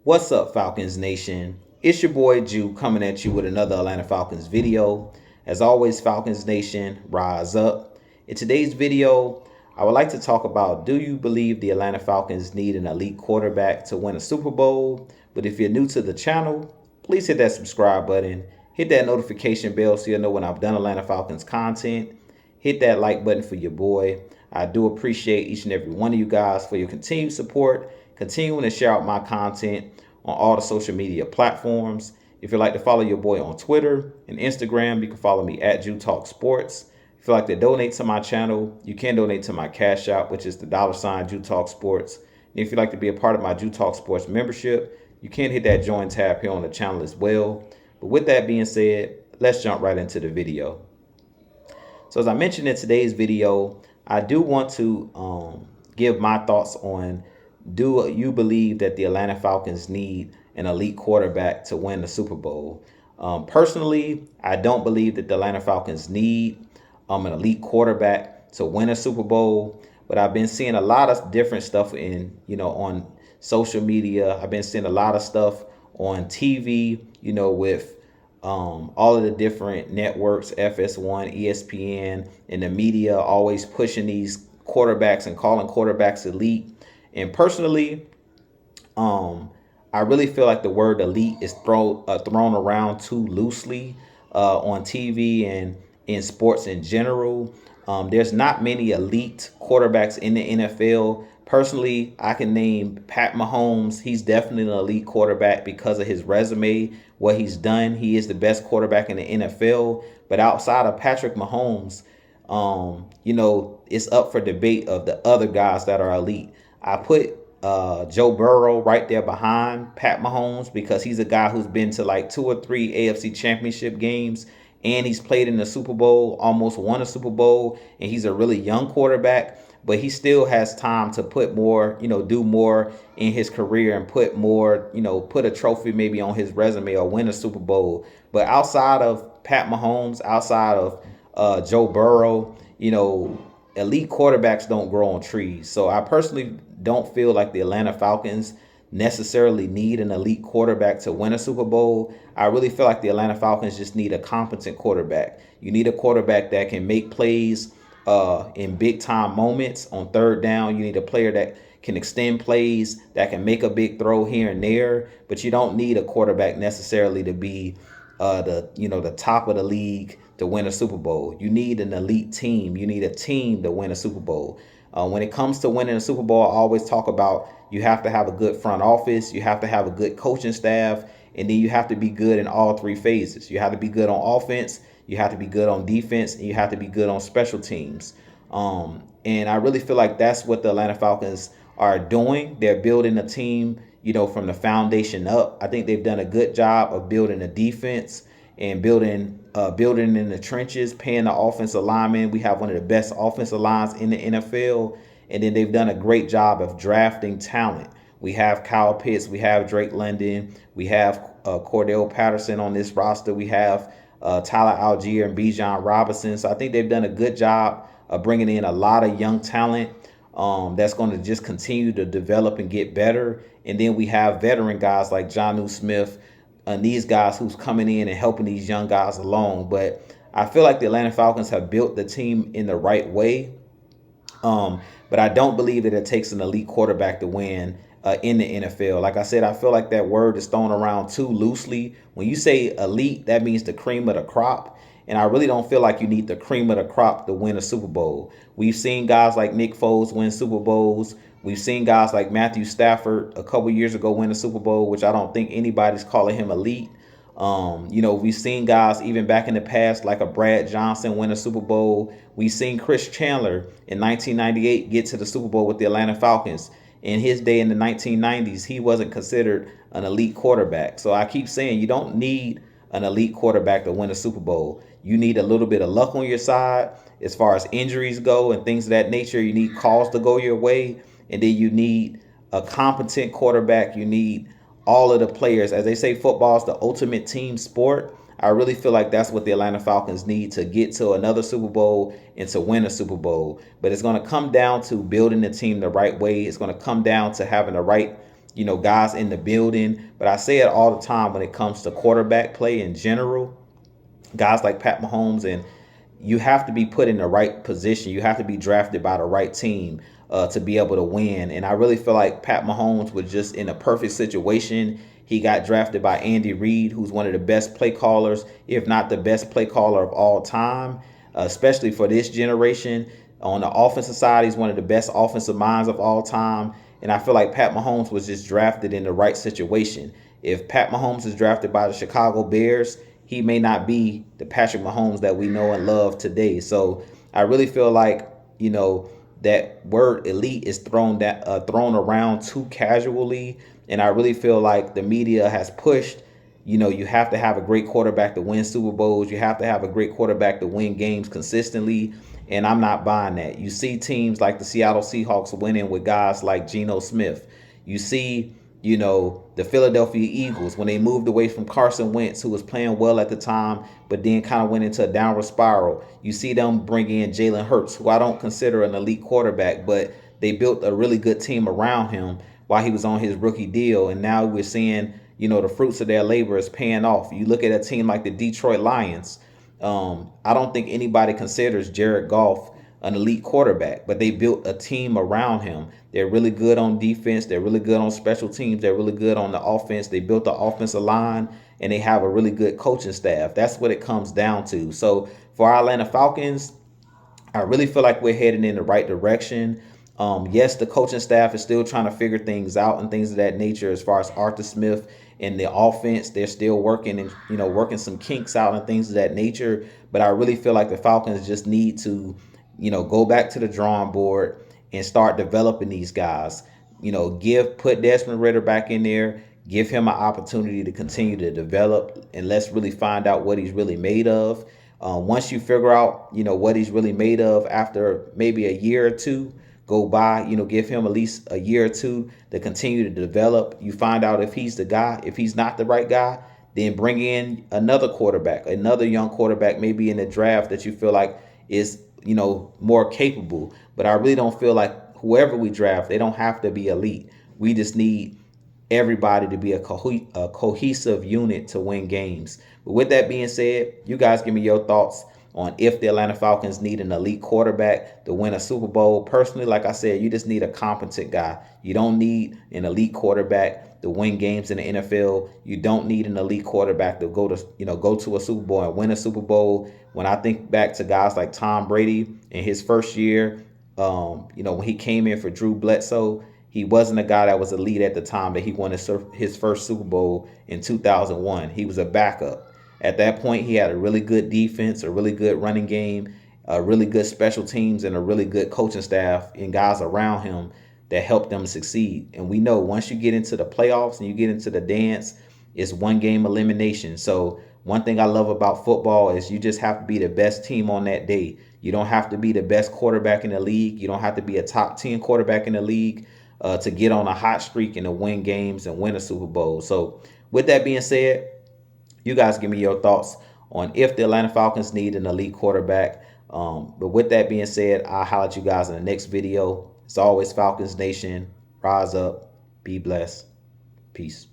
What's up, Falcons Nation? It's your boy Jew coming at you with another Atlanta Falcons video. As always, Falcons Nation, rise up. In today's video, I would like to talk about, do you believe the Atlanta Falcons need an elite quarterback to win a Super Bowl? But if you're new to the channel, please hit that subscribe button. Hit that notification bell so you'll know when I've done Atlanta Falcons content. Hit that like button for your boy. I do appreciate each and every one of you guys for your continued support, continuing to share out my content on all the social media platforms. If you'd like to follow your boy on Twitter and Instagram, you can follow me at Jew Talk Sports. If you'd like to donate to my channel, you can donate to my Cash App, which is the $ Jew Talk Sports. And if you'd like to be a part of my Jew Talk Sports membership, you can hit that join tab here on the channel as well. But with that being said, let's jump right into the video. So as I mentioned in today's video, I do want to give my thoughts on, do you believe that the Atlanta Falcons need an elite quarterback to win the Super Bowl? Personally, I don't believe that the Atlanta Falcons need an elite quarterback to win a Super Bowl, but I've been seeing a lot of different stuff on social media. I've been seeing a lot of stuff on TV, with all of the different networks, FS1, ESPN, and the media always pushing these quarterbacks and calling quarterbacks elite. And personally, I really feel like the word elite is thrown around too loosely on TV and in sports in general. There's not many elite quarterbacks in the NFL. Personally, I can name Pat Mahomes. He's definitely an elite quarterback because of his resume, what he's done. He is the best quarterback in the NFL. But outside of Patrick Mahomes, it's up for debate of the other guys that are elite. I put Joe Burrow right there behind Pat Mahomes because he's a guy who's been to like 2 or 3 AFC championship games, and he's played in the Super Bowl, almost won a Super Bowl, and he's a really young quarterback, but he still has time to put more, do more in his career and put more, put a trophy maybe on his resume or win a Super Bowl. But outside of Pat Mahomes, outside of Joe Burrow, elite quarterbacks don't grow on trees. So I personally don't feel like the Atlanta Falcons necessarily need an elite quarterback to win a Super Bowl. I really feel like the Atlanta Falcons just need a competent quarterback. You need a quarterback that can make plays in big time moments on third down. You need a player that can extend plays, that can make a big throw here and there, but you don't need a quarterback necessarily to be the top of the league to win a Super Bowl. You need an elite team. You need a team to win a Super Bowl. When it comes to winning a Super Bowl, I always talk about you have to have a good front office, you have to have a good coaching staff, and then you have to be good in all 3 phases. You have to be good on offense, you have to be good on defense, and you have to be good on special teams. And I really feel like that's what the Atlanta Falcons are doing. They're building a team, from the foundation up. I think they've done a good job of building a defense and building in the trenches, paying the offensive linemen. We have one of the best offensive lines in the NFL. And then they've done a great job of drafting talent. We have Kyle Pitts, we have Drake London, we have Cordell Patterson on this roster, we have Tyler Algier and Bijan Robinson. So I think they've done a good job of bringing in a lot of young talent that's going to just continue to develop and get better. And then we have veteran guys like Jonnu Smith and these guys who's coming in and helping these young guys along. But I feel like the Atlanta Falcons have built the team in the right way. But I don't believe that it takes an elite quarterback to win in the NFL. Like I said, I feel like that word is thrown around too loosely. When you say elite, that means the cream of the crop. And I really don't feel like you need the cream of the crop to win a Super Bowl. We've seen guys like Nick Foles win Super Bowls. We've seen guys like Matthew Stafford a couple years ago win a Super Bowl, which I don't think anybody's calling him elite. We've seen guys even back in the past like a Brad Johnson win a Super Bowl. We've seen Chris Chandler in 1998 get to the Super Bowl with the Atlanta Falcons. In his day in the 1990s, he wasn't considered an elite quarterback. So I keep saying you don't need an elite quarterback to win a Super Bowl. You need a little bit of luck on your side as far as injuries go and things of that nature. You need calls to go your way. And then you need a competent quarterback. You need all of the players. As they say, football is the ultimate team sport. I really feel like that's what the Atlanta Falcons need to get to another Super Bowl and to win a Super Bowl. But it's going to come down to building the team the right way. It's going to come down to having the right guys in the building. But I say it all the time when it comes to quarterback play in general, guys like Pat Mahomes, and you have to be put in the right position. You have to be drafted by the right team to be able to win. And I really feel like Pat Mahomes was just in a perfect situation. He got drafted by Andy Reid, who's one of the best play callers, if not the best play caller of all time, especially for this generation. On the offensive side, he's one of the best offensive minds of all time. And I feel like Pat Mahomes was just drafted in the right situation. If Pat Mahomes is drafted by the Chicago Bears, he may not be the Patrick Mahomes that we know and love today. So I really feel like, that word elite is thrown around too casually. And I really feel like the media has pushed, you have to have a great quarterback to win Super Bowls. You have to have a great quarterback to win games consistently. And I'm not buying that. You see teams like the Seattle Seahawks winning with guys like Geno Smith. You see, the Philadelphia Eagles, when they moved away from Carson Wentz, who was playing well at the time, but then kind of went into a downward spiral. You see them bring in Jalen Hurts, who I don't consider an elite quarterback, but they built a really good team around him while he was on his rookie deal. And now we're seeing, the fruits of their labor is paying off. You look at a team like the Detroit Lions. I don't think anybody considers Jared Goff an elite quarterback, but they built a team around him. They're really good on defense. They're really good on special teams. They're really good on the offense. They built the offensive line, and they have a really good coaching staff. That's what it comes down to. So for our Atlanta Falcons, I really feel like we're heading in the right direction. Yes, the coaching staff is still trying to figure things out and things of that nature. As far as Arthur Smith and the offense, they're still working and working some kinks out and things of that nature. But I really feel like the Falcons just need to go back to the drawing board and start developing these guys. Put Desmond Ridder back in there, give him an opportunity to continue to develop, and let's really find out what he's really made of. Once you figure out, what he's really made of after maybe a year or two go by, give him at least a year or two to continue to develop. You find out if he's the guy. If he's not the right guy, then bring in another quarterback, another young quarterback, maybe in the draft that you feel like is more capable. But I really don't feel like whoever we draft, they don't have to be elite. We just need everybody to be a cohesive unit to win games. But with that being said, you guys give me your thoughts on if the Atlanta Falcons need an elite quarterback to win a Super Bowl. Personally, like I said, you just need a competent guy. You don't need an elite quarterback to win games in the NFL. You don't need an elite quarterback to go to a Super Bowl and win a Super Bowl. When I think back to guys like Tom Brady in his first year, when he came in for Drew Bledsoe, he wasn't a guy that was elite at the time that he won his first Super Bowl in 2001. He was a backup. At that point, he had a really good defense, a really good running game, a really good special teams, and a really good coaching staff and guys around him that helped them succeed. And we know once you get into the playoffs and you get into the dance, it's one game elimination. So one thing I love about football is you just have to be the best team on that day. You don't have to be the best quarterback in the league. You don't have to be a top 10 quarterback in the league to get on a hot streak and to win games and win a Super Bowl. So with that being said, you guys give me your thoughts on if the Atlanta Falcons need an elite quarterback. But with that being said, I'll holler at you guys in the next video. As always, Falcons Nation, rise up, be blessed, peace.